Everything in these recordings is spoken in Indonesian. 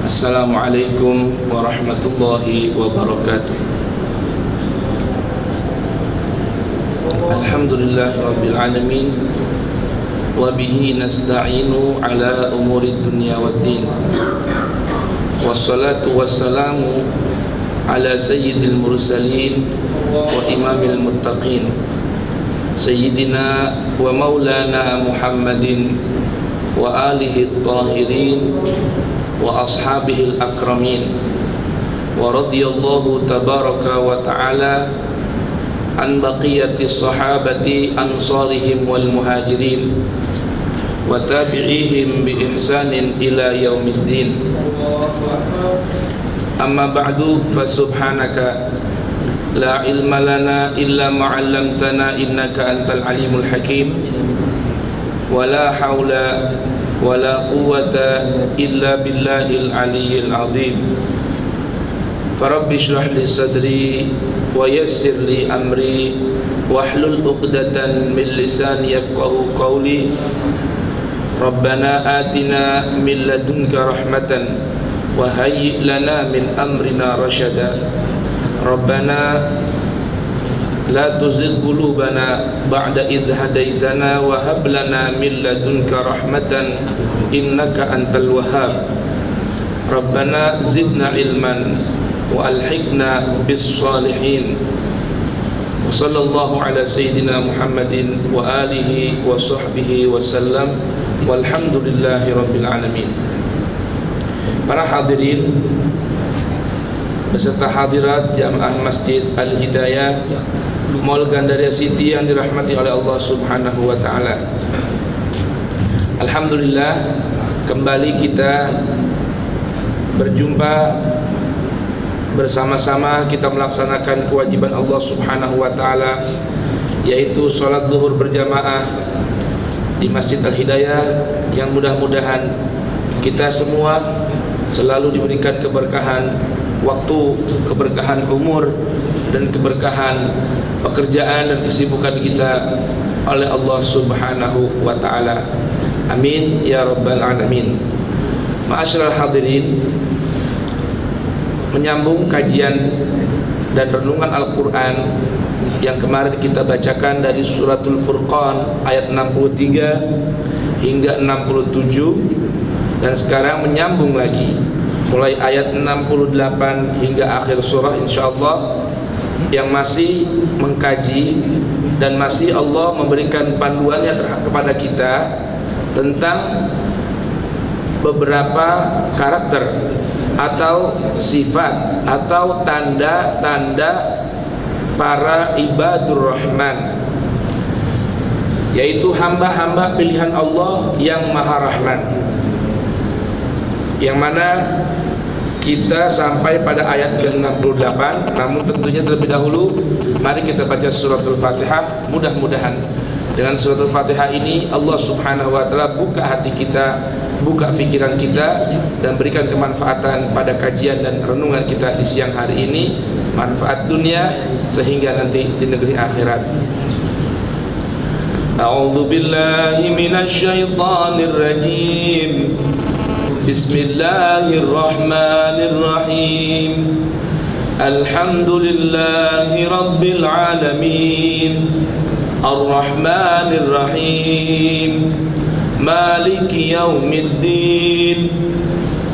Assalamualaikum warahmatullahi wabarakatuh. Alhamdulillahirabbil alamin wa bihi nasta'inu ala umurid dunya waddin. Wassalatu wassalamu ala sayyidil mursalin wa imamil muttaqin sayyidina wa maulana Muhammadin wa alihi at-tahirin wa ashabihi al-akramin wa radiyallahu tabaraka wa ta'ala an baqiyati sahabati ansarihim wal muhajirin wa tabi'ihim bi ihsanin ila yaumiddin. Amma ba'du, fa subhanaka la ilma lana illa ma 'allamtana innaka antal alimul hakim wa la haula wala quwwata illa billahil aliyyil azim. Farabbi shrah li sadri wa yassir li amri wahlul 'uqdatan min lisani yafqahu qawli. Rabbana atina min ladunka rahmatan wa hayyi' lana min amrina rasyada. Rabbana la tuzigh qulubana ba'da idh hadaitana wa hab lana min ladunka rahmatan innaka antal wahhab. Rabbana zidna ilman wa alhiqna bis salihin. Wa sallallahu ala sayyidina Muhammadin wa alihi wa sahbihi wa sallam. Walhamdulillahi rabbil alamin. Para hadirin beserta hadirat jamaah Masjid Al-Hidayah Mall Gandaria City yang dirahmati oleh Allah Subhanahu wa taala. Alhamdulillah, kembali kita berjumpa bersama-sama kita melaksanakan kewajiban Allah Subhanahu wa taala, yaitu salat zuhur berjamaah di Masjid Al-Hidayah, yang mudah-mudahan kita semua selalu diberikan keberkahan waktu, keberkahan umur, dan keberkahan pekerjaan dan kesibukan kita oleh Allah Subhanahu wa ta'ala. Amin ya rabbal alamin. Ma'asyiral hadirin, menyambung kajian dan renungan Al-Quran yang kemarin kita bacakan dari suratul Furqan ayat 63 hingga 67, dan sekarang menyambung lagi mulai ayat 68 hingga akhir surah, insyaallah, yang masih mengkaji dan masih Allah memberikan panduannya kepada kita tentang beberapa karakter atau sifat atau tanda-tanda para ibadur rahman, yaitu hamba-hamba pilihan Allah yang maha rahman, yang mana kita sampai pada ayat ke-68. Namun tentunya terlebih dahulu mari kita baca suratul Fatihah. Mudah-mudahan dengan suratul Fatihah ini Allah Subhanahu wa ta'ala buka hati kita, buka pikiran kita, dan berikan kemanfaatan pada kajian dan renungan kita di siang hari ini, manfaat dunia sehingga nanti di negeri akhirat. A'udzu billahi minasy syaithanir rajim. Bismillahirrahmanirrahim. Alhamdulillahi rabbil alamin. Ar-Rahmanir Rahim. Maliki yaumiddin.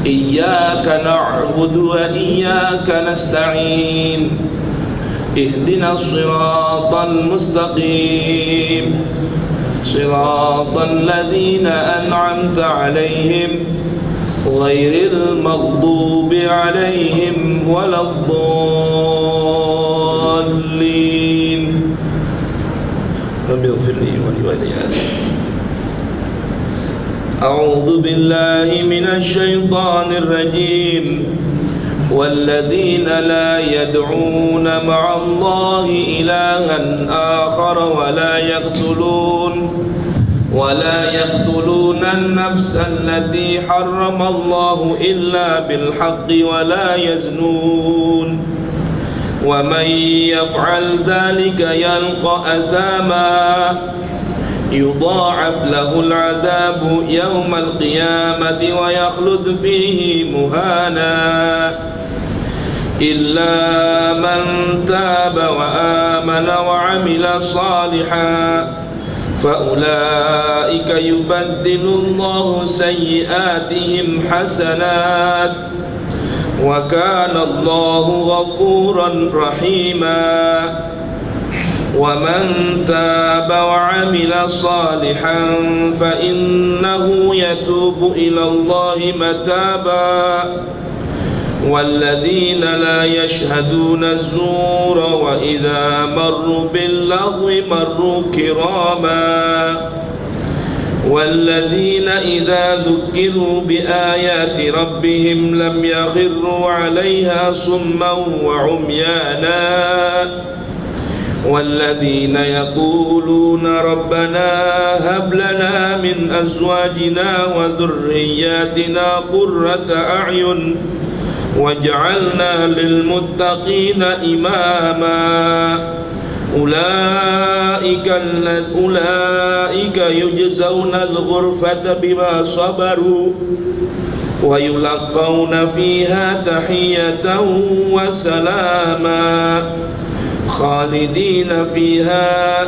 Iyyaka na'budu wa iyyaka nasta'in. Ihdinas siratal mustaqim. Siratal ladzina an'amta 'alaihim ghairil maghdubi 'alaihim waladdallin. Rabbi ighfirli wa liwalidayya. A'udzu billahi minasy syaithanir rajim. والذين لا يدعون مع الله إلها آخر ولا يقتلون النفس التي حرم الله إلا بالحق ولا يزنون ومن يفعل ذلك يلقى أثاما يضاعف له العذاب يوم القيامة ويخلد فيه مهانا إلا من تاب وآمن وعمل صالحا فأولئك يبدل الله سيئاتهم حسنات وكان الله غفورا رحيما ومن تاب وعمل صالحا فإنه يتوب إلى الله متابا والذين لا يشهدون الزور وإذا مروا باللغو مروا كراما والذين إذا ذكروا بآيات ربهم لم يخروا عليها صما وعميانا والذين يقولون ربنا هب لنا من أزواجنا وذرياتنا قرة أعين واجعلنا للمتقين إماما أولئك يجزون الغرفة بما صبروا ويلقون فيها تحية وسلاما خالدين فيها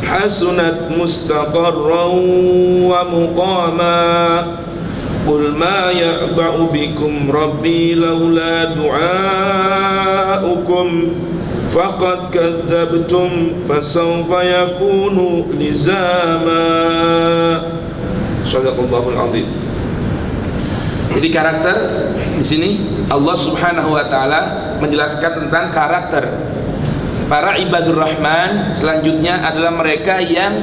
حسنت مستقرا ومقاما قل ما يعبأ بكم ربي لولا دعاؤكم فقد كذبتم فسوف يكون لزاما. Shadaqallahul azim. Jadi karakter di sini Allah Subhanahu wa taala menjelaskan tentang karakter para ibadur rahman. Selanjutnya adalah mereka yang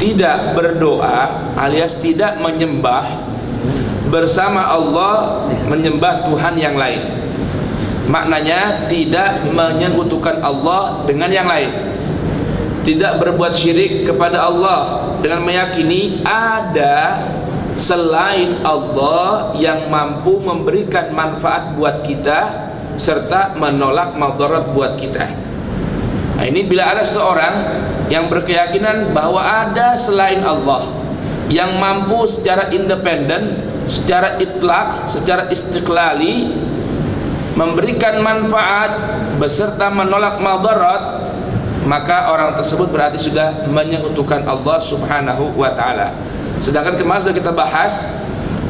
tidak berdoa alias tidak menyembah bersama Allah, menyembah Tuhan yang lain. Maknanya tidak menyekutukan Allah dengan yang lain, tidak berbuat syirik kepada Allah dengan meyakini ada selain Allah yang mampu memberikan manfaat buat kita serta menolak madarat buat kita. Nah, ini bila ada seorang yang berkeyakinan bahwa ada selain Allah yang mampu secara independen, secara itlak, secara istiqlali memberikan manfaat beserta menolak madarat, maka orang tersebut berarti sudah menyekutukan Allah Subhanahu wa taala. Sedangkan kemarin sudah kita bahas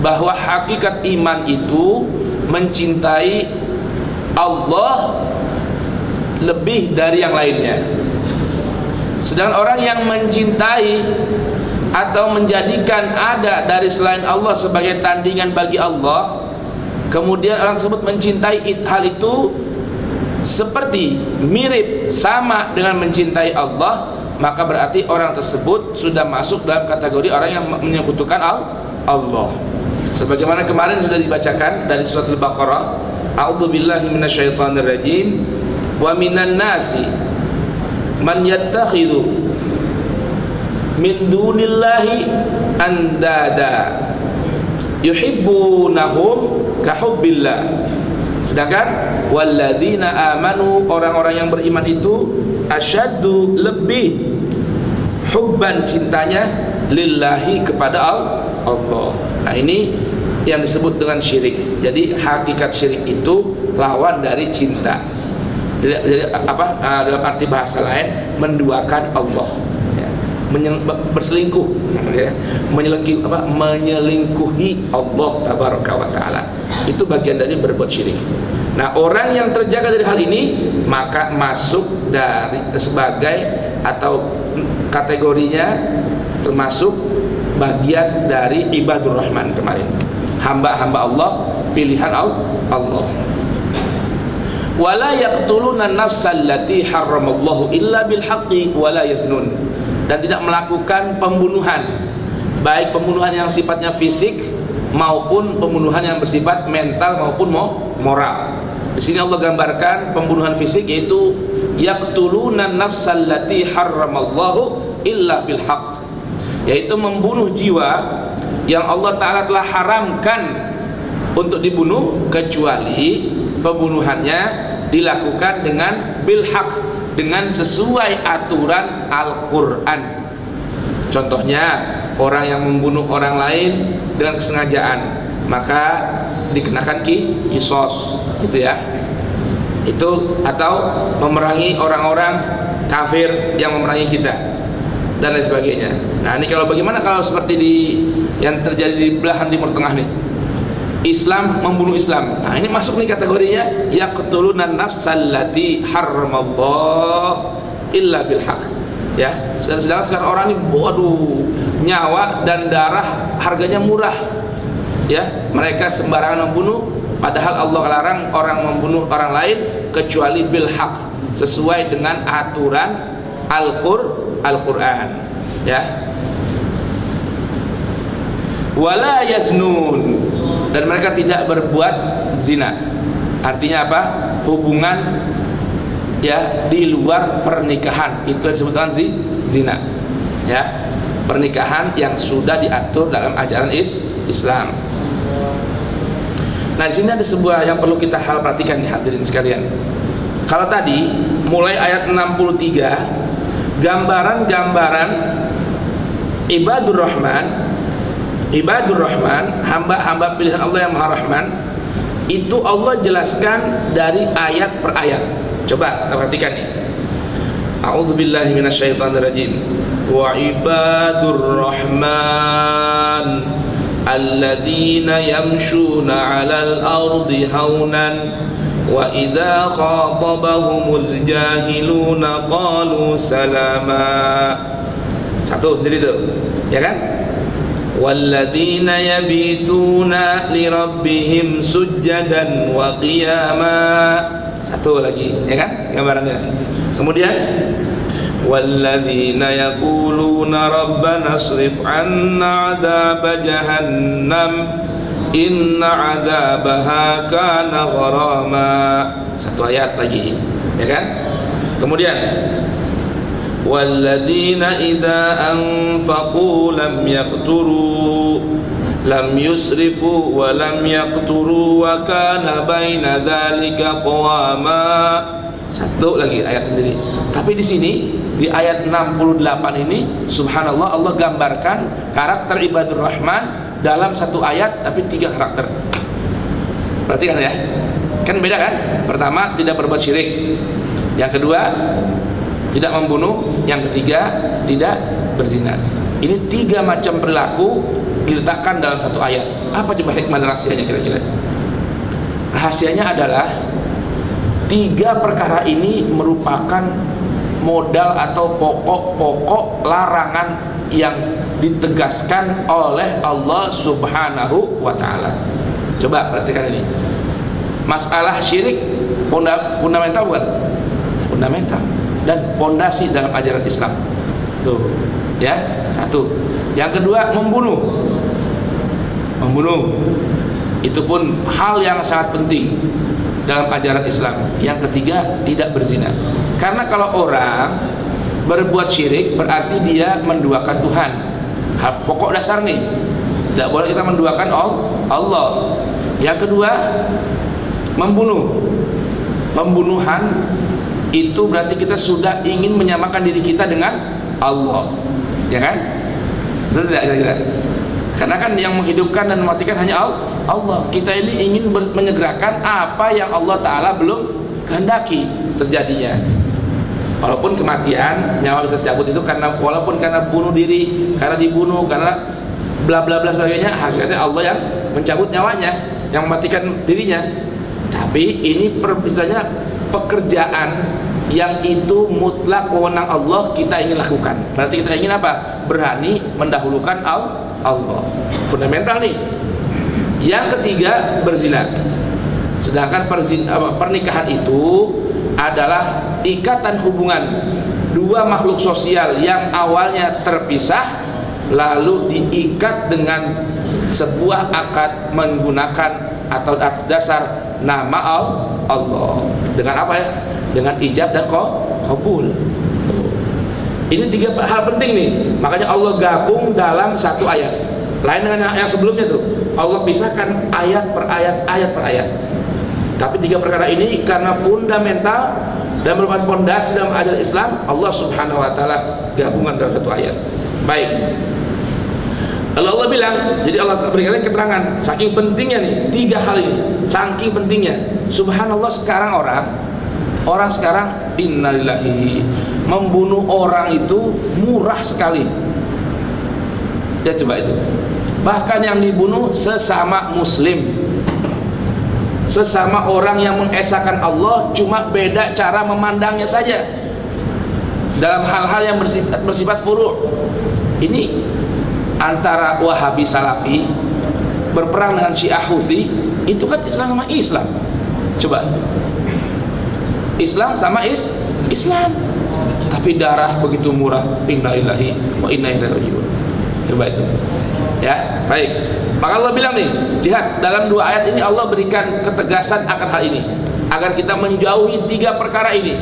bahwa hakikat iman itu mencintai Allah lebih dari yang lainnya. Sedangkan orang yang mencintai atau menjadikan ada dari selain Allah sebagai tandingan bagi Allah, kemudian orang tersebut mencintai hal itu seperti mirip sama dengan mencintai Allah, maka berarti orang tersebut sudah masuk dalam kategori orang yang menyekutukan Allah. Sebagaimana kemarin sudah dibacakan dari surat Al-Baqarah, a'udzubillahi minasyaitonirrajim, wa minan nasi man yattakhidhu min dunillahi andada yuhibbunahum kahubbillah. Sedangkan walladzina amanu, orang-orang yang beriman itu asyaddu, lebih hubban, cintanya lillahi, kepada Allah. Nah, ini yang disebut dengan syirik. Jadi hakikat syirik itu lawan dari cinta. Jadi apa? Dalam arti bahasa lain, menduakan Allah, ya. Berselingkuh, ya. Menyelingkuhi Allah tabaraka wa taala. Itu bagian dari berbuat syirik. Nah, orang yang terjaga dari hal ini maka masuk dari sebagai atau kategorinya termasuk bagian dari ibadur rahman kemarin, hamba-hamba Allah, pilihan Allah. Wala yaqtuluna an-nafsal lati harramallahu illa bil haqqi wala yaznun, dan tidak melakukan pembunuhan, baik pembunuhan yang sifatnya fisik maupun pembunuhan yang bersifat mental maupun moral. Di sini Allah gambarkan pembunuhan fisik, yaitu yaqtuluna an-nafsal lati harramallahu illa bil haqq, yaitu membunuh jiwa yang Allah Ta'ala telah haramkan untuk dibunuh, kecuali pembunuhannya dilakukan dengan bil haq, dengan sesuai aturan Al-Quran. Contohnya orang yang membunuh orang lain dengan kesengajaan, maka dikenakan kisos, gitu ya. Itu atau memerangi orang-orang kafir yang memerangi kita dan lain sebagainya. Nah, ini kalau bagaimana kalau seperti yang terjadi di belahan Timur Tengah nih, Islam membunuh Islam. Nah, ini masuk nih kategorinya yaqtuluna nafsallati haramallah illa bil haq. Ya, sedangkan sekarang orang ini waduh, nyawa dan darah harganya murah. Ya, mereka sembarangan membunuh, padahal Allah larang orang membunuh orang lain kecuali bil haq, sesuai dengan aturan Al-Qur'an. Ya. Wala yaznun, dan mereka tidak berbuat zina. Artinya apa? Hubungan ya di luar pernikahan, itu disebutkan zina. Ya, pernikahan yang sudah diatur dalam ajaran Islam. Nah, di sini ada sebuah yang perlu kita perhatikan nih hadirin sekalian. Kalau tadi mulai ayat 63 gambaran-gambaran ibadur Rahman, hamba-hamba pilihan Allah yang Maha Rahman, itu Allah jelaskan dari ayat per ayat. Coba kita perhatikan nih. A'udzubillahi minasyaitonirrajim. Wa ibadur rahman alladzina yamshuna 'alal ardi haunan wa idza khatabahumul jahiluna qalu salama. Satu sendiri tuh, ya kan? Walladzina yabituna lirabbihim sujjadan wa qiyama. Satu lagi, ya kan gambarannya. Kemudian walladzina yaquluna rabbana asrif 'anna 'adzaba jahannam inna 'adzabaha kana gharama. Satu ayat lagi, ya kan? Kemudian walladzina idza anfaqu lam yaqturu lam yusrifu wa lam yaqturu wa kana baina dzalika qawama. Satu lagi ayat sendiri. Tapi di sini di ayat 68 ini subhanallah, Allah gambarkan karakter ibadur rahman dalam satu ayat tapi 3 karakter. Perhatikan ya. Kan beda kan? Pertama tidak berbuat syirik. Yang kedua tidak membunuh, yang ketiga tidak berzina. Ini 3 macam perilaku diletakkan dalam satu ayat. Apa coba hikmah dan rahasianya kira-kira? Rahasianya adalah 3 perkara ini merupakan modal atau pokok-pokok larangan yang ditegaskan oleh Allah Subhanahu wa ta'ala. Coba perhatikan ini. Masalah syirik fundamental bukan? Fundamental dan pondasi dalam ajaran Islam. Tuh, ya, satu. Yang kedua membunuh. Itu pun hal yang sangat penting dalam ajaran Islam. Yang ketiga tidak berzina. Karena kalau orang berbuat syirik berarti dia menduakan Tuhan. Hal pokok dasar nih. Tidak boleh kita menduakan Allah. Yang kedua membunuh. Pembunuhan itu berarti kita sudah ingin menyamakan diri kita dengan Allah, ya kan? Betul tidak kira-kira? Karena kan yang menghidupkan dan mematikan hanya Allah. Kita ini ingin menyegerakan apa yang Allah Ta'ala belum kehendaki terjadinya. Walaupun kematian, nyawa bisa tercabut itu walaupun karena bunuh diri, karena dibunuh, karena bla bla bla sebagainya, hakikatnya Allah yang mencabut nyawanya, yang mematikan dirinya. Tapi ini istilahnya pekerjaan yang itu mutlak wewenang Allah kita ingin lakukan. Berarti kita ingin apa? Berani mendahulukan Allah. Fundamental nih. Yang ketiga berzina. Sedangkan pernikahan itu adalah ikatan hubungan 2 makhluk sosial yang awalnya terpisah lalu diikat dengan sebuah akad menggunakan atau atas dasar nama Allah. Dengan apa ya? Dengan ijab dan qabul. Ini 3 hal penting nih. Makanya Allah gabung dalam satu ayat. Lain dengan yang sebelumnya tuh. Allah pisahkan ayat per ayat. Tapi 3 perkara ini karena fundamental dan merupakan fondasi dalam ajaran Islam, Allah Subhanahu wa taala gabungan dalam satu ayat. Baik. Lalu Allah bilang, jadi Allah berikan keterangan saking pentingnya nih 3 hal ini, saking pentingnya. Subhanallah, sekarang orang sekarang innalillahi, membunuh orang itu murah sekali. Ya coba itu. Bahkan yang dibunuh sesama muslim, sesama orang yang mengesahkan Allah, cuma beda cara memandangnya saja dalam hal-hal yang bersifat furu'. Ini antara Wahabi Salafi berperang dengan Syiah Houthi, itu kan Islam sama Islam. Coba, Islam sama Islam, tapi darah begitu murah. Innalillahi wa inna ilaihi raji'un. Coba itu. Ya, baik. Maka Allah bilang nih, lihat dalam 2 ayat ini Allah berikan ketegasan akan hal ini agar kita menjauhi 3 perkara ini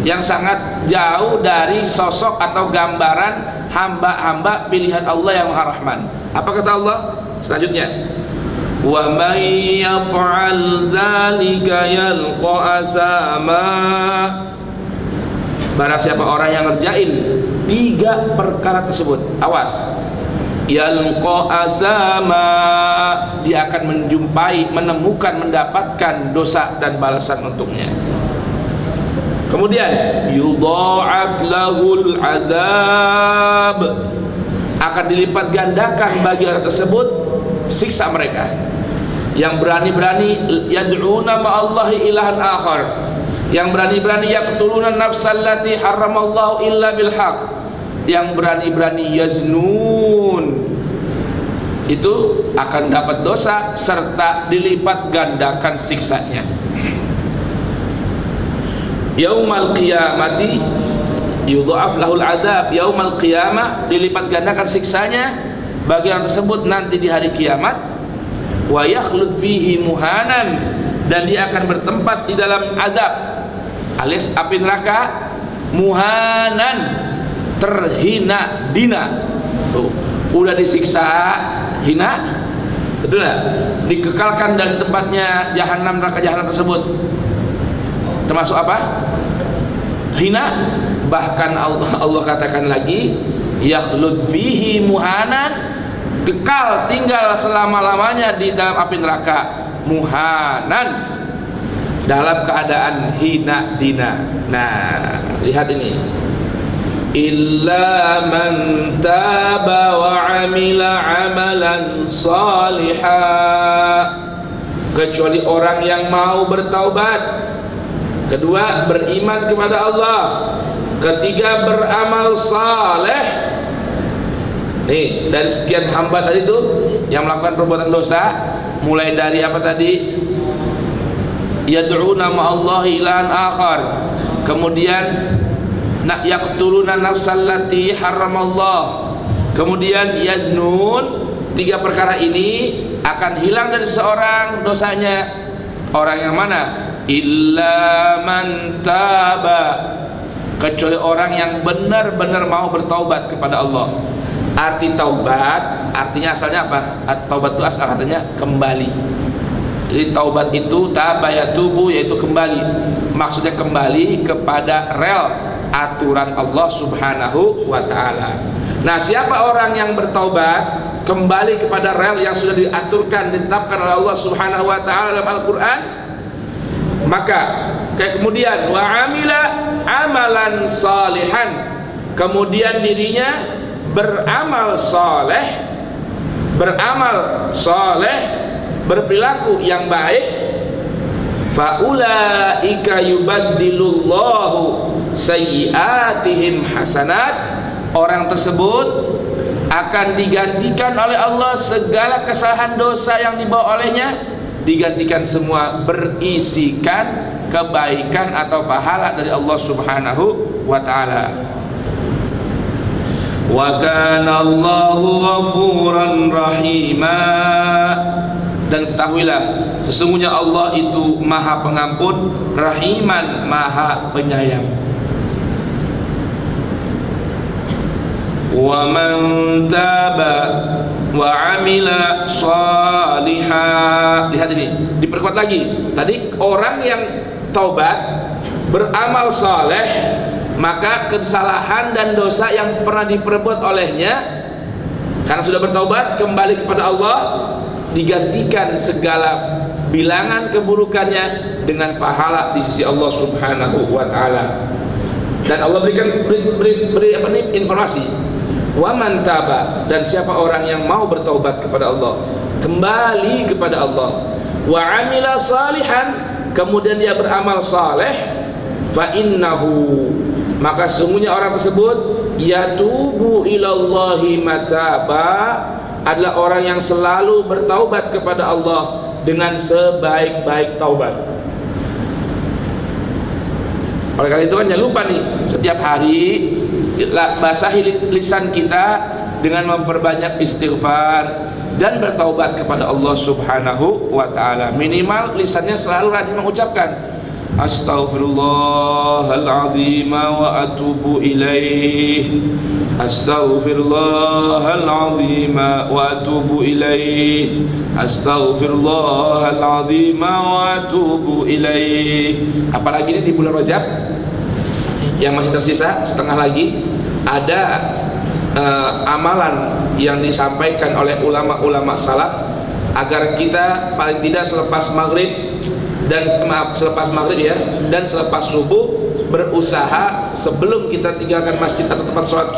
yang sangat jauh dari sosok atau gambaran hamba-hamba pilihan Allah yang Maha Rahman. Apa kata Allah selanjutnya? Wa may yaf'al dzalika yalqa azama. Barang siapa orang yang ngerjain 3 perkara tersebut, awas, yalqa azama, dia akan menjumpai, menemukan, mendapatkan dosa dan balasan untuknya. Kemudian yudha'af lahul azab, akan dilipat gandakan bagi orang tersebut siksa mereka. Yang berani-berani yad'una ma'allahi ilahan akhar, yang berani-berani yaqtuluna nafsal lati haramallahu illa bil haq, yang berani-berani yaznun, itu akan dapat dosa serta dilipat gandakan siksanya. Yaumal qiyamati yudha'af lahul adzab, yaumal qiyamah, dilipat gandakan siksanya bagi orang tersebut nanti di hari kiamat. Wa yakhlud fihi muhanan, dan dia akan bertempat di dalam azab alias api neraka, muhanan, terhina dina. Tuh, udah disiksa hina, betul nggak? Dikekalkan dari tempatnya jahanam, neraka jahanam tersebut. Termasuk apa? Hina. Bahkan Allah katakan lagi, yakhlud fihi muhanan, kekal tinggal selama-lamanya di dalam api neraka, muhanan, dalam keadaan hina dina. Nah, lihat ini. Illa man taba wa amila amalan salihah, kecuali orang yang mau bertaubat, kedua beriman kepada Allah, ketiga beramal saleh. Nih, dari sekian hamba tadi itu yang melakukan perbuatan dosa, mulai dari apa tadi? Yad'una ma'allahi ilahan akhar, kemudian yaqtuluna nafsal lati haramallah, kemudian yaznun. 3 perkara ini akan hilang dari seorang dosanya. Orang yang mana? Illa man taba, kecuali orang yang benar-benar mau bertaubat kepada Allah. Arti taubat, artinya asalnya apa? Taubat itu asal katanya kembali. Jadi taubat itu taba yatubu, yaitu kembali. Maksudnya kembali kepada rel aturan Allah Subhanahu wa ta'ala. Nah, siapa orang yang bertaubat kembali kepada rel yang sudah diaturkan, ditetapkan oleh Allah Subhanahu wa ta'ala dalam Al-Qur'an, maka kemudian wa amila amalan salihan, kemudian dirinya beramal saleh, berperilaku yang baik, faulaika yubaddilullahu sayyiatihim hasanat, orang tersebut akan digantikan oleh Allah segala kesalahan dosa yang dibawa olehnya, digantikan semua berisikan kebaikan atau pahala dari Allah Subhanahu wa ta'ala. Wa kana Allahu ghafuran rahima, dan ketahuilah sesungguhnya Allah itu Maha Pengampun, Rahiman, Maha Penyayang. Wa man taba wa amila salihah. Lihat ini, diperkuat lagi. Tadi orang yang taubat, beramal saleh, maka kesalahan dan dosa yang pernah diperbuat olehnya, karena sudah bertaubat kembali kepada Allah, digantikan segala bilangan keburukannya dengan pahala di sisi Allah Subhanahu wa taala. Dan Allah beri informasi, wa man taba, dan siapa orang yang mau bertaubat kepada Allah, kembali kepada Allah, wa amila salihan, kemudian dia beramal saleh, fa innahu, maka sesungguhnya orang tersebut yatubu ilallahi mataba, adalah orang yang selalu bertaubat kepada Allah dengan sebaik-baik taubat. Oleh karena itu kan jangan lupa nih, setiap hari basahi lisan kita dengan memperbanyak istighfar dan bertaubat kepada Allah Subhanahu wa taala. Minimal lisannya selalu rajin mengucapkan astaghfirullahaladzim wa atubu ilaih, astaghfirullahaladzim wa atubu ilaih, astaghfirullahaladzim wa atubu ilaih. Apalagi ini di bulan Rajab yang masih tersisa setengah lagi, ada amalan yang disampaikan oleh ulama-ulama salaf agar kita paling tidak selepas maghrib dan dan selepas subuh berusaha sebelum kita tinggalkan masjid atau tempat sholat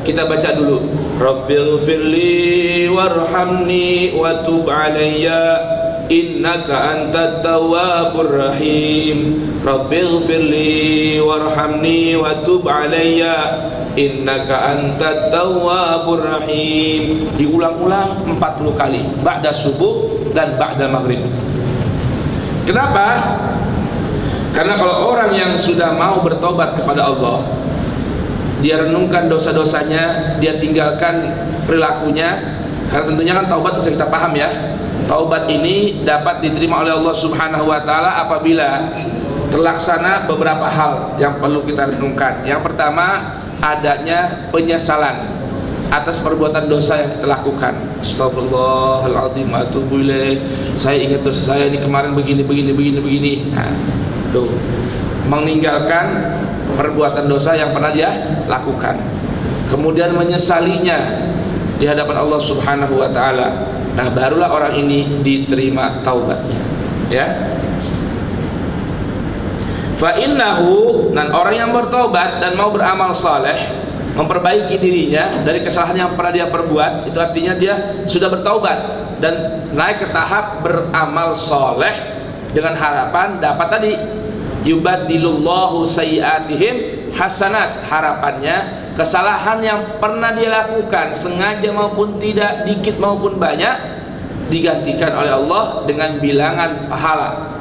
kita baca dulu Rabbighfirli warhamni wa tub alayya innaka antat tawwabur rahim, Rabbighfirli warhamni wa tub alayya innaka antat tawwabur rahim. Diulang-ulang 40 kali ba'da subuh dan ba'da maghrib. Kenapa? Karena kalau orang yang sudah mau bertobat kepada Allah, dia renungkan dosa-dosanya, dia tinggalkan perilakunya, karena tentunya kan taubat bisa kita paham ya, taubat ini dapat diterima oleh Allah Subhanahu wa taala apabila terlaksana beberapa hal yang perlu kita renungkan. Yang pertama, adanya penyesalan atas perbuatan dosa yang kita lakukan. Astagfirullahaladzim wa atubu ilaih, saya ingat dosa saya ini kemarin begini. Nah, tuh, meninggalkan perbuatan dosa yang pernah dia lakukan, kemudian menyesalinya di hadapan Allah Subhanahu wa taala. Nah, barulah orang ini diterima taubatnya, ya. Fa innahu, dan orang yang bertaubat dan mau beramal saleh, memperbaiki dirinya dari kesalahan yang pernah dia perbuat, itu artinya dia sudah bertaubat dan naik ke tahap beramal soleh dengan harapan dapat tadi yubaddilullahu sayyiatihim hasanat, harapannya kesalahan yang pernah dia lakukan sengaja maupun tidak, dikit maupun banyak, digantikan oleh Allah dengan bilangan pahala.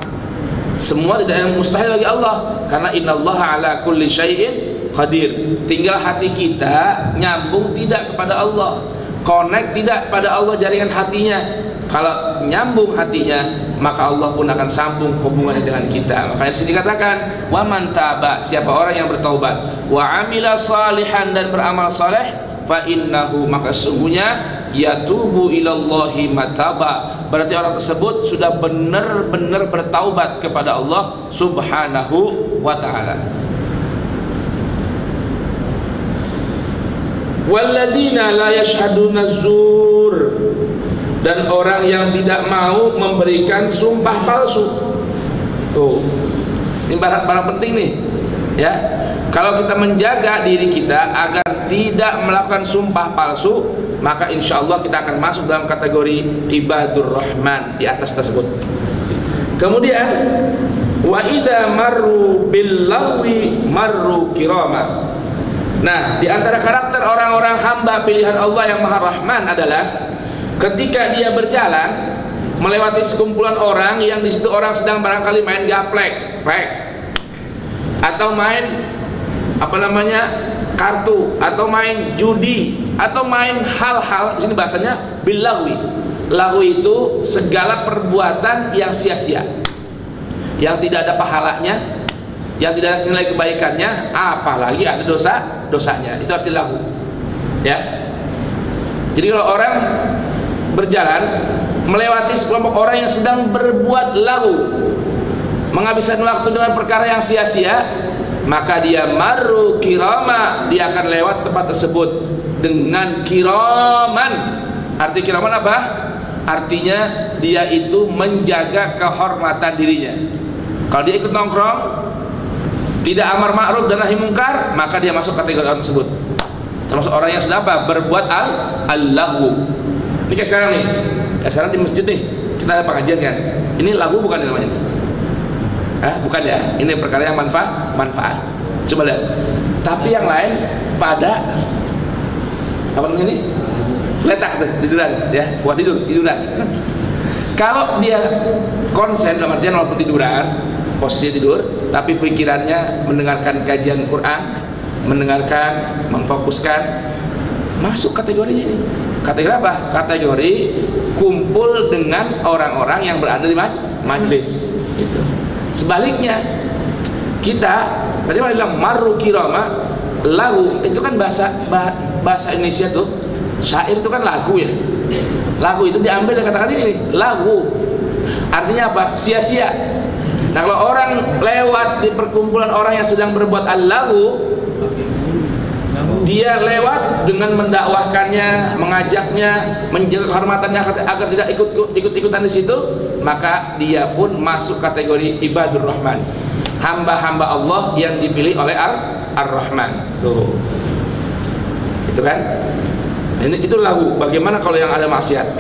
Semua tidak ada yang mustahil bagi Allah, karena innallaha ala kulli syai'in qadir. Tinggal hati kita nyambung tidak kepada Allah, connect tidak pada Allah jaringan hatinya. Kalau nyambung hatinya, maka Allah pun akan sambung hubungannya dengan kita. Makanya di sini dikatakan wa man taba, siapa orang yang bertaubat, wa amila salihan, dan beramal saleh, fa innahu, maka sungguhnya yatubu ilallahi mataba, berarti orang tersebut sudah benar-benar bertaubat kepada Allah Subhanahu wa taala. Walladzina la yashhaduna zur, dan orang yang tidak mau memberikan sumpah palsu. Tuh, ini barang penting nih, ya. Kalau kita menjaga diri kita agar tidak melakukan sumpah palsu, maka insya Allah kita akan masuk dalam kategori ibadur rahman di atas tersebut. Kemudian wa idza marru bil lagwi marru kirama. Nah, di antara karakter orang-orang hamba pilihan Allah yang Maha Rahman adalah ketika dia berjalan melewati sekumpulan orang yang di situ orang sedang barangkali main gaplek, atau main kartu, atau main judi, atau main hal-hal, di sini bahasanya bilagwi. Lagwi itu segala perbuatan yang sia-sia, yang tidak ada pahalanya, yang tidak ada nilai kebaikannya, apalagi ada dosanya. Itu arti lahu, ya. Jadi kalau orang berjalan melewati sekelompok orang yang sedang berbuat lahu, menghabiskan waktu dengan perkara yang sia-sia, maka dia marru kirama, dia akan lewat tempat tersebut dengan kiraman. Arti kiraman apa? Artinya dia itu menjaga kehormatan dirinya. Kalau dia ikut nongkrong, tidak amar ma'ruf dan nahi mungkar, maka dia masuk kategori orang tersebut. Termasuk orang yang sedang apa? Berbuat al-lahu. Ini kayak sekarang nih, kayak sekarang di masjid nih, kita ada pengajian kan. Ini lagu bukan namanya nih? Bukan ya, ini perkara yang manfaat. Coba lihat. Tapi yang lain pada apa namanya nih? Letak tiduran, ya, buat tiduran. Kalau dia konsen dalam artian walaupun tiduran, posisi tidur, tapi pikirannya mendengarkan kajian Quran, mendengarkan, memfokuskan, masuk kategorinya ini. Kategori apa? Kategori kumpul dengan orang-orang yang berada di majlis. Gitu. Sebaliknya, kita tadi bilang marru kirama, lagu itu kan bahasa Indonesia tuh, syair itu kan lagu ya. Lagu itu diambil dari kata-kata ini, lagu. Artinya apa? Sia-sia. Nah, kalau orang lewat di perkumpulan orang yang sedang berbuat al-lagu, dia lewat dengan mendakwahkannya, mengajaknya, menjaga kehormatannya agar tidak ikut-ikutan di situ, maka dia pun masuk kategori ibadur rahman, hamba-hamba Allah yang dipilih oleh ar-Rahman. Tuh. Itu kan? Itu lagu. Bagaimana kalau yang ada maksiat?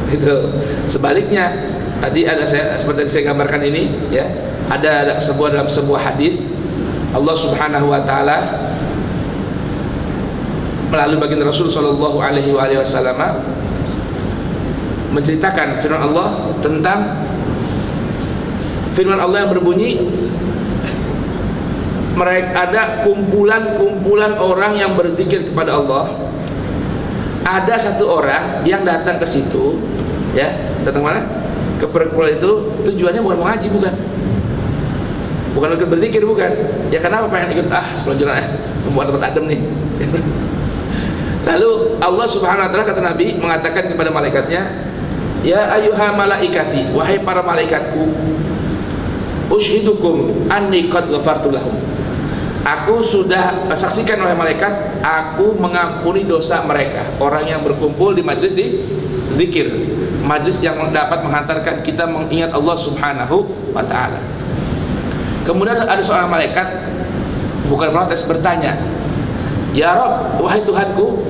Itu. Sebaliknya, tadi ada seperti saya gambarkan ini, ya. Ada dalam sebuah hadis Allah Subhanahu wa taala melalui baginda Rasul sallallahu alaihi wasallam menceritakan firman Allah tentang firman Allah yang berbunyi, mereka ada kumpulan orang yang berzikir kepada Allah. Ada satu orang yang datang ke situ, ya, datang mana? Ke perkumpulan itu, tujuannya bukan mengaji, bukan ikut berzikir, bukan. Ya kenapa pengen ikut selonjoran membuat tempat adem nih. Lalu Allah Subhanahu wa taala kata Nabi mengatakan kepada malaikatnya, ya ayyuha malaikati, wahai para malaikatku, ushidukum anni qad ghafartu lahum. Aku sudah saksikan oleh malaikat, aku mengampuni dosa mereka. Orang yang berkumpul di majlis di zikir, majlis yang dapat menghantarkan kita mengingat Allah Subhanahu wa taala. Kemudian ada seorang malaikat, bukan protes, bertanya, ya Rabb, wahai Tuhanku,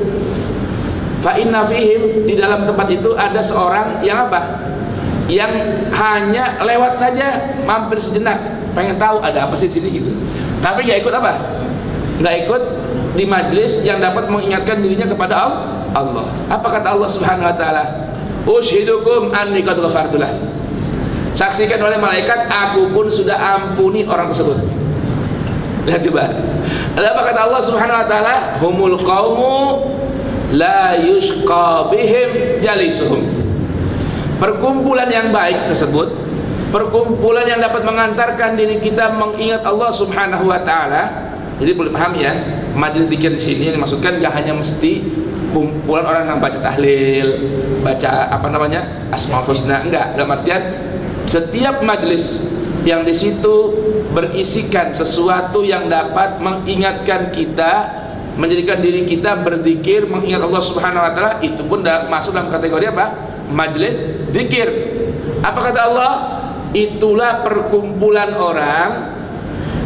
fa inna fihim, di dalam tempat itu ada seorang yang apa? Yang hanya lewat saja, mampir sejenak, pengen tahu ada apa sih di sini gitu. Tapi nggak ikut apa? Nggak ikut di majlis yang dapat mengingatkan dirinya kepada Allah. Apa kata Allah Subhanahu wa taala? Ushidukum anni qad ghafartu lah. Saksikan oleh malaikat, aku pun sudah ampuni orang tersebut. Lihat coba. Lalu apa kata Allah Subhanahu wa taala? Humul qaumu la yushqa bihim jalisuhum. Perkumpulan yang baik tersebut, perkumpulan yang dapat mengantarkan diri kita mengingat Allah Subhanahu wa taala. Jadi boleh paham ya, majelis zikir di sini yang dimaksudkan gak hanya mesti kumpulan orang yang baca tahlil, baca apa namanya? Asmaul husna, enggak. Dalam artian setiap majelis yang di situ berisikan sesuatu yang dapat mengingatkan kita, menjadikan diri kita berzikir, mengingat Allah Subhanahu wa taala, itu pun masuk dalam kategori apa? Majelis zikir. Apa kata Allah? Itulah perkumpulan orang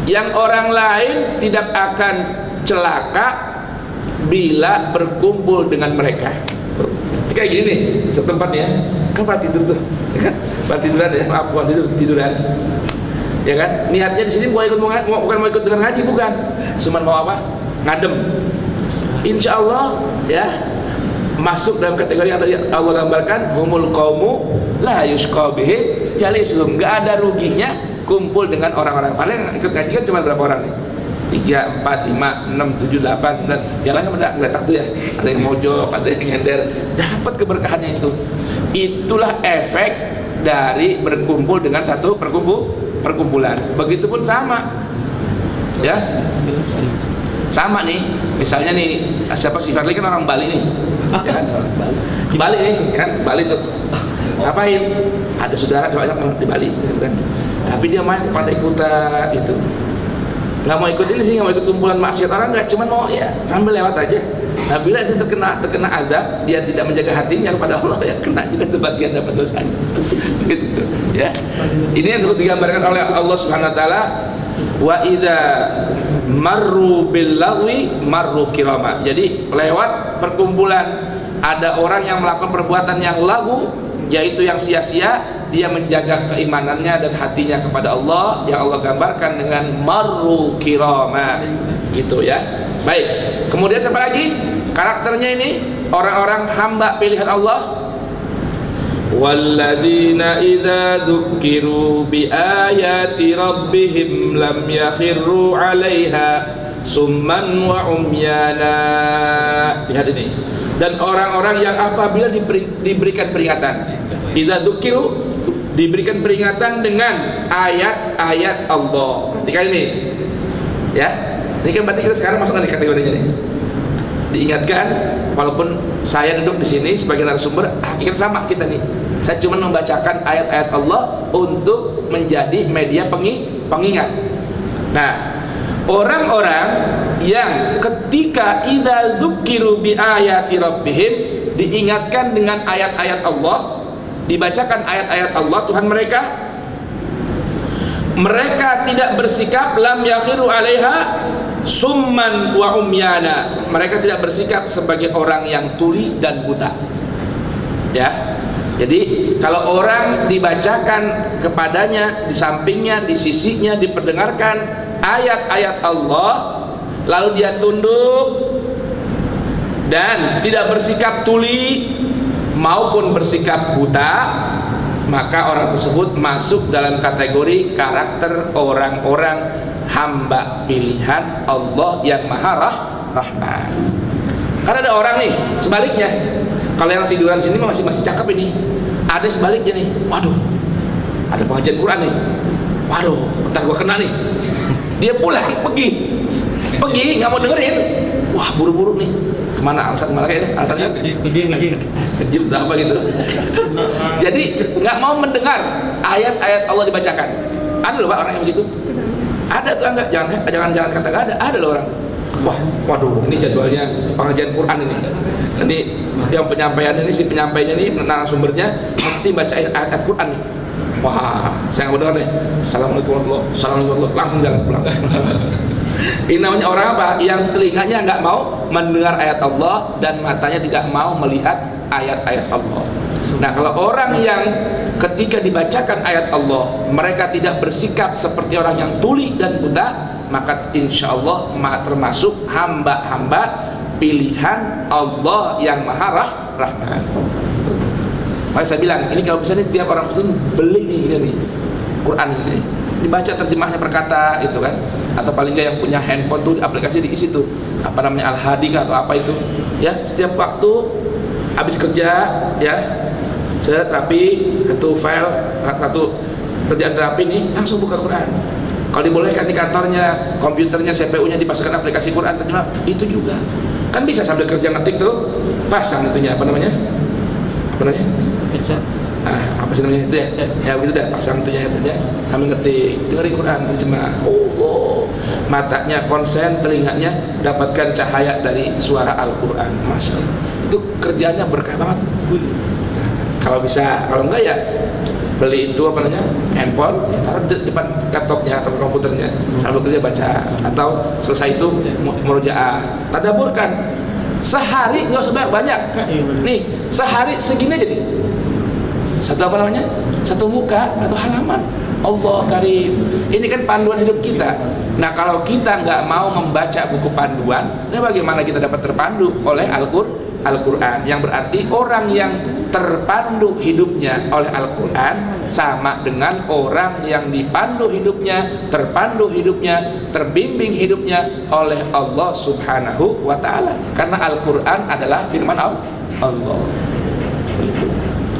yang orang lain tidak akan celaka bila berkumpul dengan mereka. Kayak gini nih, setempat ya. Kan pada tidur tuh, ya kan? Pada tiduran ya, maaf, bukan tiduran. Ya kan? Niatnya di sini bukan mau ikut dengan ngaji, bukan. Cuman mau apa? Ngadem. Insya Allah ya, masuk dalam kategori yang tadi Allah gambarkan, humul qaumu la yushqa bihim jalisuhum. Enggak ada ruginya kumpul dengan orang-orang. Paling ikut ngaji kan cuma berapa orang nih? 3, 4, 5, 6, 7, 8 dan yang lain kan letak tuh ya. Ada yang mojok, ada yang nyender. Dapat keberkahannya itu. Itulah efek dari berkumpul dengan satu perkumpulan. Begitupun sama. Ya. Sama nih, misalnya nih, siapa sih Farli kan orang Bali nih, ya kan? Bali nih, ya kan? Bali tuh, ngapain? Ada saudara banyak di Bali, gitu kan? Tapi dia main ke Pantai Kuta, gitu. nggak mau ikut ini sih, nggak mau ikut kumpulan maksiat orang, nggak, cuman mau ya sambil lewat aja. Nah bila itu terkena azab, dia tidak menjaga hatinya kepada Allah, ya kena juga itu bagian dapat dosanya. Gitu ya. Ini yang disebut digambarkan oleh Allah Subhanahu Wa Taala, wa idza marru bil lagwi marru kirama. Jadi lewat perkumpulan ada orang yang melakukan perbuatan yang lagu, yaitu yang sia-sia, dia menjaga keimanannya dan hatinya kepada Allah, yang Allah gambarkan dengan marru kirama, gitu ya. Baik, kemudian siapa lagi karakternya ini? Orang-orang hamba pilihan Allah. Walladzina idza dzukkiru bi ayati rabbihim lam yakhirru 'alaiha summan wa umyana. Lihat ini. Dan orang-orang yang apabila diberikan peringatan, idza dzukiru, diberikan peringatan dengan ayat-ayat Allah. Perhatikan ini ya, ini kan berarti kita sekarang masuk di kategorinya nih, diingatkan. Walaupun saya duduk di sini sebagai narasumber, hakikat sama kita nih, saya cuma membacakan ayat-ayat Allah untuk menjadi media pengingat. Nah, orang-orang yang ketika idza dzukiru bi ayati rabbihim, diingatkan dengan ayat-ayat Allah, dibacakan ayat-ayat Allah Tuhan mereka, mereka tidak bersikap lam yakhiru 'alaiha summan wa umyana. Mereka tidak bersikap sebagai orang yang tuli dan buta. Ya. Jadi kalau orang dibacakan kepadanya, di sampingnya, di sisinya diperdengarkan ayat-ayat Allah, lalu dia tunduk dan tidak bersikap tuli maupun bersikap buta, maka orang tersebut masuk dalam kategori karakter orang-orang hamba pilihan Allah yang Maha Rahman. Karena ada orang nih sebaliknya, kalau yang tiduran sini masih cakep ini, ada sebaliknya nih, waduh, ada pengajian Quran nih, waduh, ntar gua kena nih. Dia pulang, pergi nggak mau dengerin, wah buru-buru nih, kemana kemana kayaknya alasannya kejir apa gitu. Jadi nggak mau mendengar ayat-ayat Allah dibacakan. Ada loh Pak orang yang begitu, ada tuh. Enggak, jangan kata nggak ada loh orang. Wah, waduh, ini jadwalnya pengajian Quran ini yang penyampaian ini, si penyampainya ini, narasumbernya mesti bacain ayat-ayat Quran nih. Wah, saya nggak dengar nih. Assalamualaikum warahmatullahi wabarakatuh, langsung jalan pulang. Ini namanya orang apa? Yang telinganya nggak mau mendengar ayat Allah dan matanya tidak mau melihat ayat-ayat Allah. Nah, kalau orang yang ketika dibacakan ayat Allah mereka tidak bersikap seperti orang yang tuli dan buta, maka insya Allah termasuk hamba-hamba pilihan Allah yang Maha Rahman. Makanya saya bilang, ini kalau bisa nih tiap orang muslim beli nih Quran ini, dibaca terjemahnya per kata itu kan, atau paling nggak yang punya handphone tuh aplikasi diisi tuh apa namanya Al-Hadi atau apa itu ya, setiap waktu habis kerja ya, set rapi, satu file, satu kerjaan rapi nih, langsung buka Quran. Kalau dibolehkan di kantornya, komputernya, CPU-nya dipasangkan aplikasi Quran terjemah, itu juga kan bisa sambil kerja ngetik tuh, pasang itunya apa namanya apa sih namanya itu ya, ya begitu dah, pasang itunya headsetnya sambil ngetik, dengerin Quran terjemah. Matanya konsen, telinganya dapatkan cahaya dari suara Al-Quran. Masya Allah, itu kerjanya berkah banget. Kalau bisa, kalau enggak ya beli itu apa namanya handphone, ya taruh di depan laptopnya atau komputernya sambil kerja baca, atau selesai itu murojaah, tadaburkan. Sehari nggak usah banyak nih, sehari segini aja nih, satu apa namanya, satu muka atau halaman. Allah Karim, ini kan panduan hidup kita. Nah kalau kita nggak mau membaca buku panduan, nah bagaimana kita dapat terpandu oleh Al-Quran? Yang berarti orang yang terpandu hidupnya oleh Al-Quran sama dengan orang yang dipandu hidupnya, terpandu hidupnya, terbimbing hidupnya oleh Allah Subhanahu wa Ta'ala. Karena Al-Quran adalah firman Allah.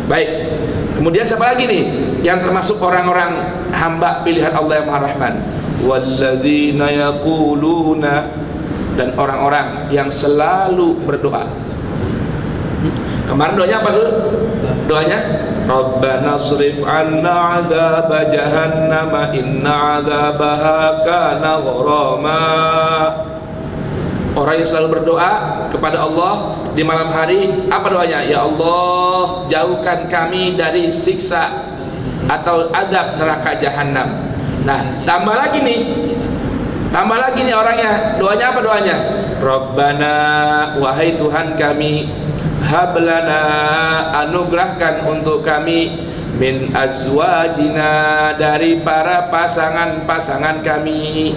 Baik, kemudian siapa lagi nih yang termasuk orang-orang hamba pilihan Allah yang Maha Rahman? Walladzina yaquluna, dan orang-orang yang selalu berdoa. Kemarin doanya apa tuh? Doanya Rabbana srif 'anna 'adzaba jahannam inna 'adzabaha kana gharama. Orang yang selalu berdoa kepada Allah di malam hari, apa doanya? Ya Allah, jauhkan kami dari siksa atau azab neraka jahanam. Nah, tambah lagi nih orangnya. Doanya apa doanya? Rabbana, wahai Tuhan kami, hablana, anugerahkan untuk kami, min azwajina, dari para pasangan-pasangan kami.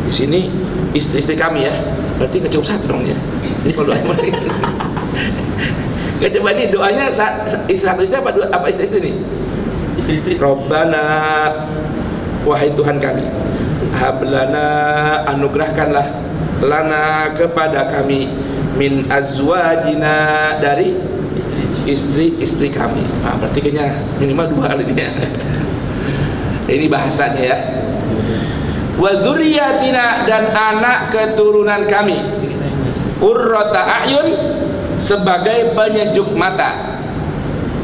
Di sini istri-istri kami ya. Berarti nggak cukup satu dong ya. Ini kalau doa nggak coba ini doanya satu istri apa istri-istri nih? Istri-istri. Rabbana, wahai Tuhan kami, hablana, anugerahkanlah lana, kepada kami, min azwajina, dari istri-istri kami. Nah, berarti kayaknya minimal 2 kali ini ya. Ini bahasanya ya. Wa dzurriyyatina, dan anak keturunan kami, qurrata a'yun, sebagai penyejuk mata,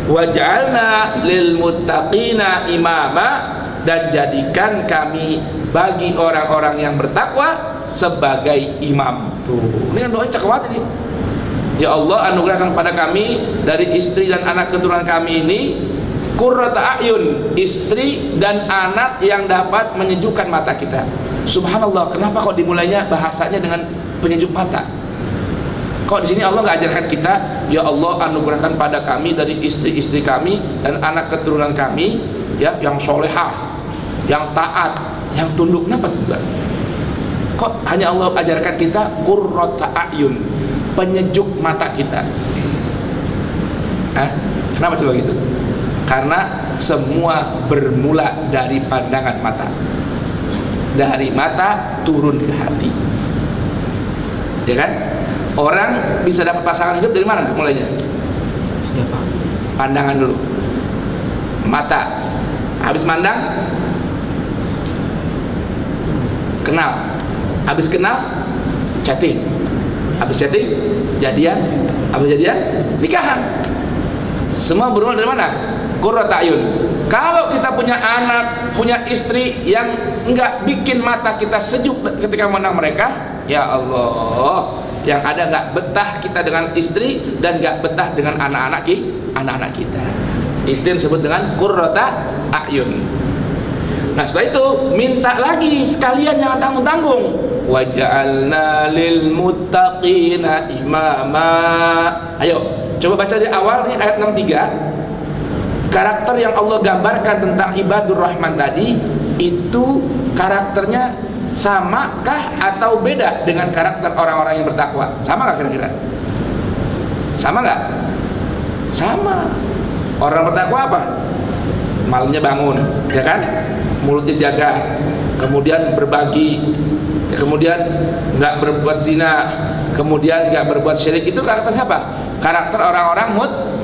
waj'alna lil muttaqina imama, dan jadikan kami bagi orang-orang yang bertakwa sebagai imam. Tuh, ini kan doanya cakep banget ini. Ya Allah, anugerahkan pada kami dari istri dan anak keturunan kami ini qurrata a'yun, istri dan anak yang dapat menyejukkan mata kita. Subhanallah, kenapa kok dimulainya bahasanya dengan penyejuk mata? Kok di sini Allah nggak ajarkan kita, ya Allah, anugerahkan pada kami dari istri-istri kami dan anak keturunan kami ya, yang solehah, yang taat, yang tunduk. Kenapa juga? Kok hanya Allah ajarkan kita qurrata a'yun, penyejuk mata kita? Kenapa coba gitu? Karena semua bermula dari pandangan mata. Dari mata turun ke hati. Ya kan? Orang bisa dapat pasangan hidup dari mana mulainya? Pandangan dulu. Mata. Habis mandang, kenal. Habis kenal, chatting. Habis chatting, jadian. Habis jadian, nikahan. Semua bermula dari mana? Qurrata a'yun. Kalau kita punya anak, punya istri yang enggak bikin mata kita sejuk ketika memandang mereka, ya Allah, yang ada enggak betah kita dengan istri dan enggak betah dengan anak-anak kita. Itu yang disebut dengan qurrata a'yun. Nah, setelah itu minta lagi sekalian, jangan tanggung-tanggung. Waja'alna lil muttaqina imama. Ayo, coba baca di awal nih ayat 63. Karakter yang Allah gambarkan tentang ibadur rahman tadi, itu karakternya samakah atau beda dengan karakter orang-orang yang bertakwa? Sama nggak kira-kira? Sama nggak? Sama. Orang bertakwa apa? Malamnya bangun, ya kan? Mulutnya jaga, kemudian berbagi, kemudian nggak berbuat zina, kemudian nggak berbuat syirik. Itu karakter siapa? Karakter orang-orang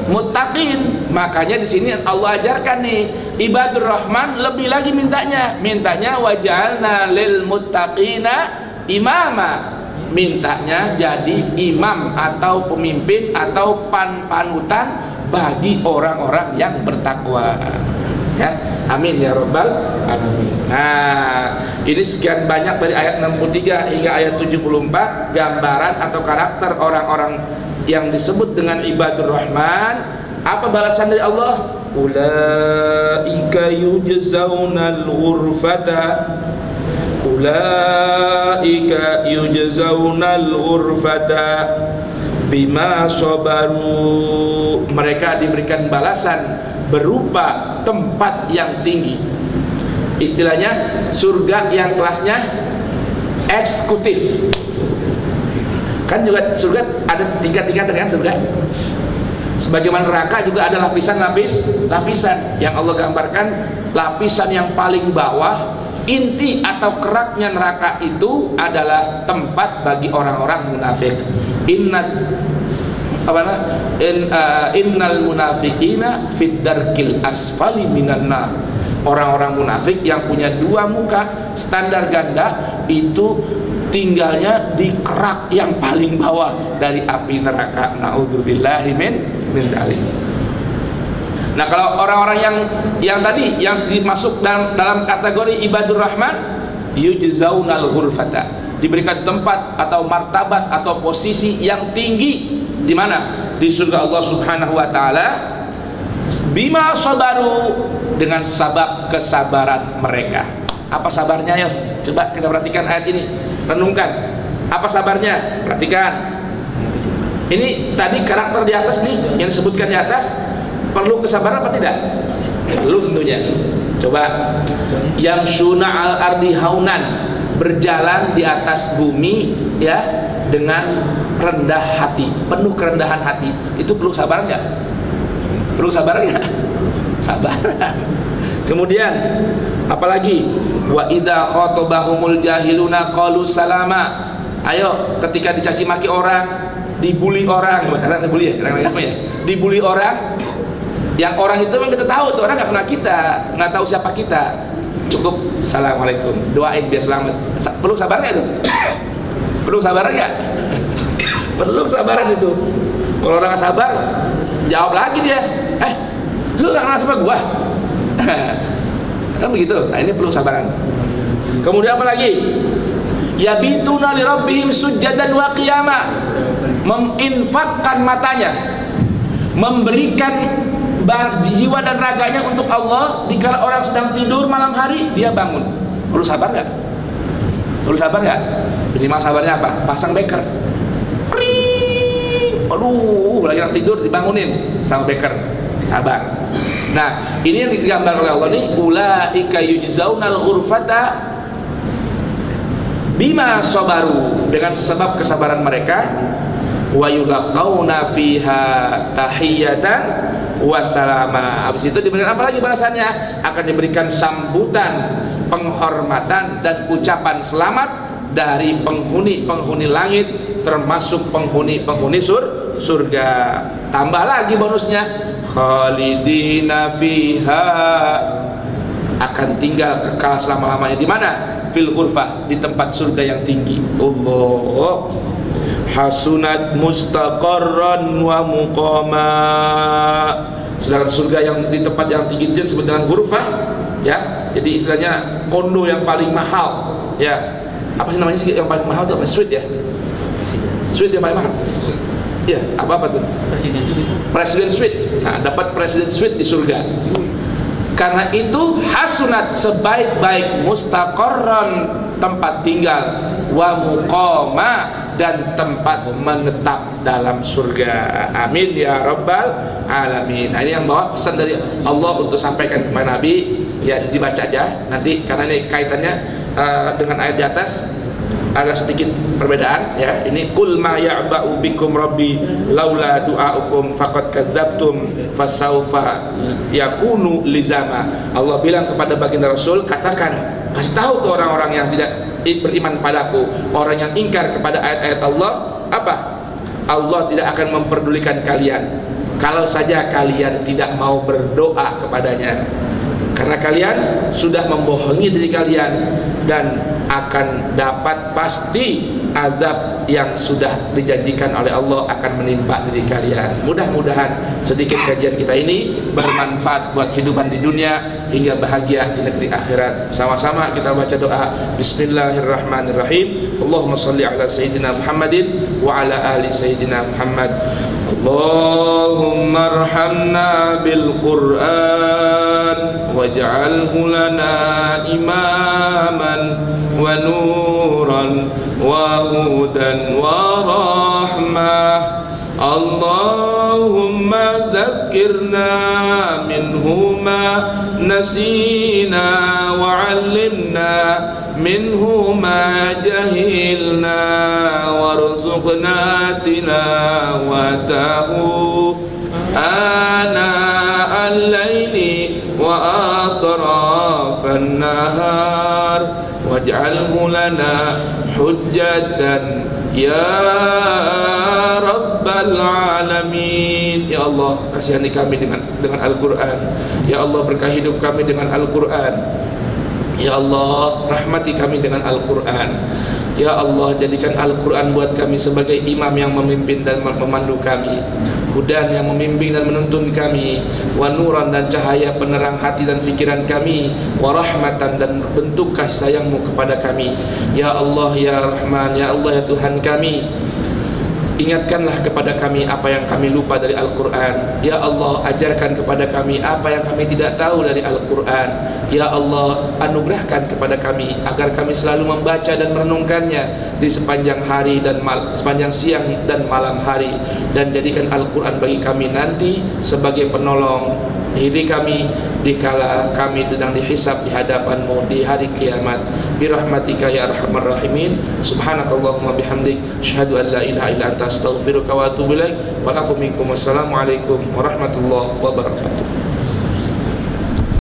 muttaqin. Makanya di sini Allah ajarkan nih, ibadur rahman lebih lagi mintanya waj'alna lil muttaqina imama. Mintanya jadi imam atau pemimpin atau panutan bagi orang-orang yang bertakwa. Ya, amin ya rabbal alamin. Nah, ini sekian banyak dari ayat 63 hingga ayat 74 gambaran atau karakter orang-orang yang disebut dengan ibadur rahman. Apa balasan dari Allah? Ulaika yujzaunal ghurfata, ulaika yujzaunal ghurfata bima sabaru. Mereka diberikan balasan berupa tempat yang tinggi. Istilahnya surga yang kelasnya eksekutif. Kan juga surga ada tingkat-tingkatan kan surga. Sebagaimana neraka juga ada lapisan yang Allah gambarkan. Lapisan yang paling bawah, inti atau keraknya neraka itu adalah tempat bagi orang-orang munafik. Innal munafiqina fid darkil asfali minan nar. Orang-orang munafik yang punya dua muka standar ganda itu tinggalnya di kerak yang paling bawah dari api neraka. Nauzubillahi min dzalik. Nah, kalau orang-orang yang tadi yang dimasuk dalam kategori ibadur rahman, yujzaunal ghurfata, diberikan tempat atau martabat atau posisi yang tinggi di mana? Di surga Allah Subhanahu wa taala, bima sabaru, dengan sabab kesabaran mereka. Apa sabarnya ya? Coba kita perhatikan ayat ini, renungkan. Apa sabarnya? Perhatikan. Ini tadi karakter di atas nih yang disebutkan di atas, perlu kesabaran apa tidak? Perlu tentunya. Coba, yamshuna al ardi haunan, berjalan di atas bumi ya dengan rendah hati, penuh kerendahan hati. Itu perlu kesabaran nggak? Perlu kesabaran nggak? Sabaran. Kemudian apalagi? Wa idza khatabahumul jahiluna qalu salama. Ayo, ketika dicaci maki orang, dibully orang, bahasa dibully ya, dibully orang, yang orang itu memang kita tahu tuh orang nggak kenal kita, nggak tahu siapa kita, cukup assalamualaikum, doain biar selamat. Perlu sabar nggak itu? Perlu sabar nggak? Perlu kesabaran itu. Kalau orang nggak sabar, jawab lagi dia, lu nggak kenal sama gua, kan begitu. Nah, ini perlu kesabaran. Kemudian apa lagi? Yabituna li rabbihim sujjadan wa qiyama, menginfakkan matanya, memberikan jiwa dan raganya untuk Allah. Dikala orang sedang tidur malam hari, dia bangun. Perlu sabar nggak? Perlu sabar nggak? Minimal sabarnya apa? Pasang beker. Aduh, lagi orang tidur dibangunin sama beker. Sabar. Nah, ini yang digambar oleh Allah nih, ulaika yujzaunal ghurfata bima sabaru, dengan sebab kesabaran mereka, wa yulaqauna fiha tahiyatan wa salama. Habis itu diberikan apa lagi balasannya? Akan diberikan sambutan, penghormatan dan ucapan selamat dari penghuni langit, termasuk penghuni surga. Tambah lagi bonusnya, khalidina fiha, akan tinggal kekal selama-lamanya. Di mana? Fil ghurfah, di tempat surga yang tinggi. Allah, hasunat mustaqarran wa muqama. Sedangkan surga yang di tempat yang tinggi itu disebut dengan ghurfah ya. Jadi istilahnya kondo yang paling mahal ya. Apa sih namanya sih yang paling mahal itu? Apa? Suite ya? Suite yang paling mahal. Iya, apa tuh? Presiden suite. Nah, dapat presiden suite di surga. Karena itu hasunat, sebaik-baik, mustaqarran, tempat tinggal, wa muqama, dan tempat menetap dalam surga. Amin ya rabbal alamin. Nah, ini yang bawah pesan dari Allah untuk sampaikan kepada Nabi. Ya, dibaca aja nanti karena ini kaitannya dengan ayat di atas. Agak sedikit perbedaan ya. Ini qul ma ya'ba'u bikum rabbi laula du'aukum faqad kadzabtum fasaufa yakunu lizama. Allah bilang kepada baginda Rasul, katakan, kasih tahu ke orang-orang yang tidak beriman padaku, orang yang ingkar kepada ayat-ayat Allah, apa? Allah tidak akan memperdulikan kalian kalau saja kalian tidak mau berdoa kepadanya, karena kalian sudah membohongi diri kalian dan akan dapat pasti azab yang sudah dijanjikan oleh Allah akan menimpa diri kalian. Mudah-mudahan sedikit kajian kita ini bermanfaat buat kehidupan di dunia hingga bahagia di negeri akhirat. Sama-sama kita baca doa. Bismillahirrahmanirrahim. Allahumma shalli ala sayyidina Muhammadin wa ala ali sayyidina Muhammad. Allahumma arhamna bil Qur'an waj'alhu lana imaman wa nuran wa hudan wa rahmah. Allahumma dhakkirna minhu ma nasina wa 'allimna minhu ma jahilna warzuqna tilawatahu ana al-laili wa atrafan nahar waj'alhu lana hujjatan ya rabbal alamin. Ya Allah, kasihani kami dengan Al-Quran. Ya Allah, berkahi hidup kami dengan Al-Quran. Ya Allah, rahmati kami dengan Al-Quran. Ya Allah, jadikan Al-Quran buat kami sebagai imam yang memimpin dan memandu kami. hudan yang membimbing dan menuntun kami, wa nuran dan cahaya penerang hati dan fikiran kami, wa rahmatan dan bentuk kasih sayangmu kepada kami. Ya Allah ya Rahman, ya Allah ya Tuhan kami, ingatkanlah kepada kami apa yang kami lupa dari Al-Quran. Ya Allah, ajarkan kepada kami apa yang kami tidak tahu dari Al-Quran. Ya Allah, anugerahkan kepada kami agar kami selalu membaca dan merenungkannya di sepanjang hari dan sepanjang siang dan malam hari, dan jadikan Al-Quran bagi kami nanti sebagai penolong diri kami dikala kami sedang dihisab di hadapan-Mu di hari kiamat. Birahmatika ya arhamar rahimin. Subhanakallahumma bihamdik, asyhadu an la ilaha illa anta astaghfiruka wa atubu ilaik. Wa lakum minkum. Wassalamualaikum warahmatullahi wabarakatuh.